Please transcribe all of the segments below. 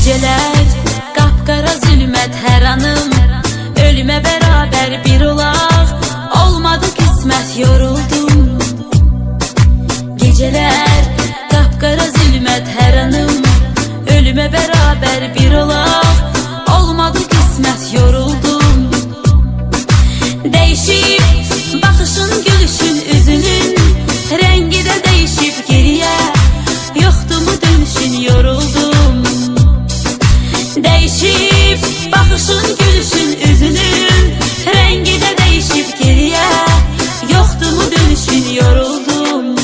Geceler kapkara zülmət hər anım, ölüme beraber bir olaq, olmadı kısmet yoruldum. Geceler kapkara zülmət hər anım, ölüme beraber bir olaq, olmadı kısmet yoruldum. Değişip bakışın, gülüşün, üzünün rengi de değişip geriye, yoktu mu dönüşün yoruldum. Değişip bakışın, gülüşün, üzünün rengi de değişip geriye, yoktu mu dönüşün yoruldum.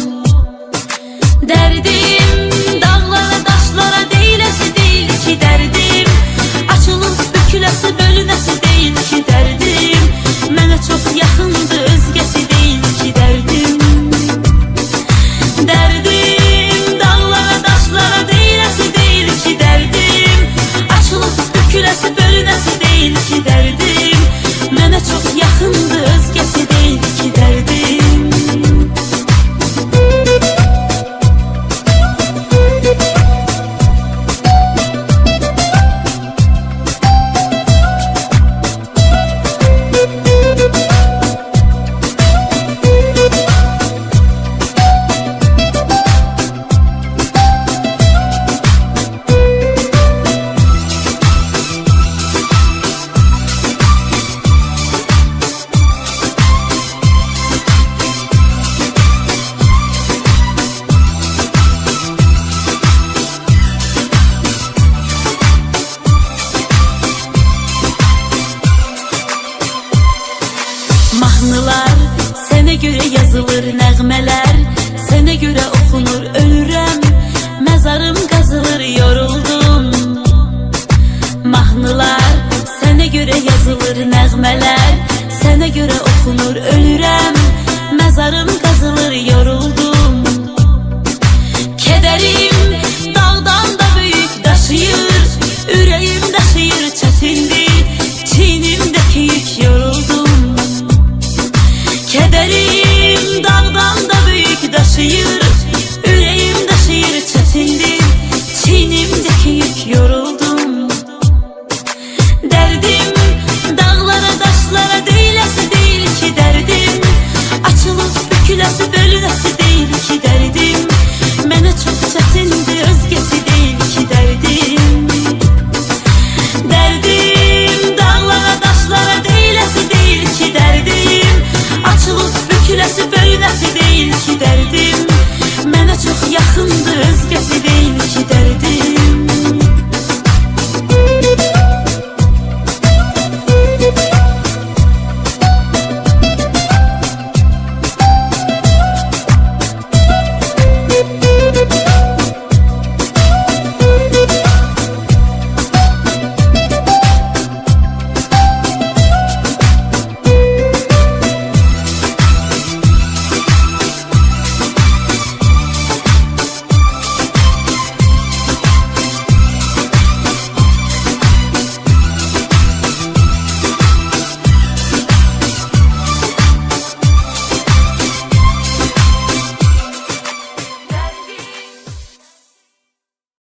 Derdim dağlara taşlara değilesi değil ki derdim, açılıp bükülesi bölünesi değil ki derdim, mənə çok yakındı özgesi değil ki derdim. Derdim dağlara taşlara değilesi değil ki derdim, bükülesi bölünesi değil ki derdim, mənə çok yakındı özgesi değil ki derdim. Mahnılar sənə görə yazılır, nəğmələr sənə görə oxunur, ölürəm, məzarım qazılır, yoruldum. Mahnılar sənə görə yazılır, nəğmələr sənə görə oxunur, ölürəm, məzarım qazılır, yoruldum. Kədərim dağdan da böyük daşıyır, ürəyim daşıyır, çətindir, çiynimdəki yük, yoruldum. Kederim dağdan da büyük daşıyır, yüreğim daşıyır, çetindir, çiğnimdeki yük, yoruldum. Derdim dağlara taşlara değilesi değil ki derdim, açılıp bükülesi bölünesi değil ki derdim, mənə çok çetindir özgesi değil ki derdim. Derdim dağlara taşlara değilesi değil ki derdim, açılıp bükülesi bölünesi değil ki derdim, mənə çok yakındı özgesi değil.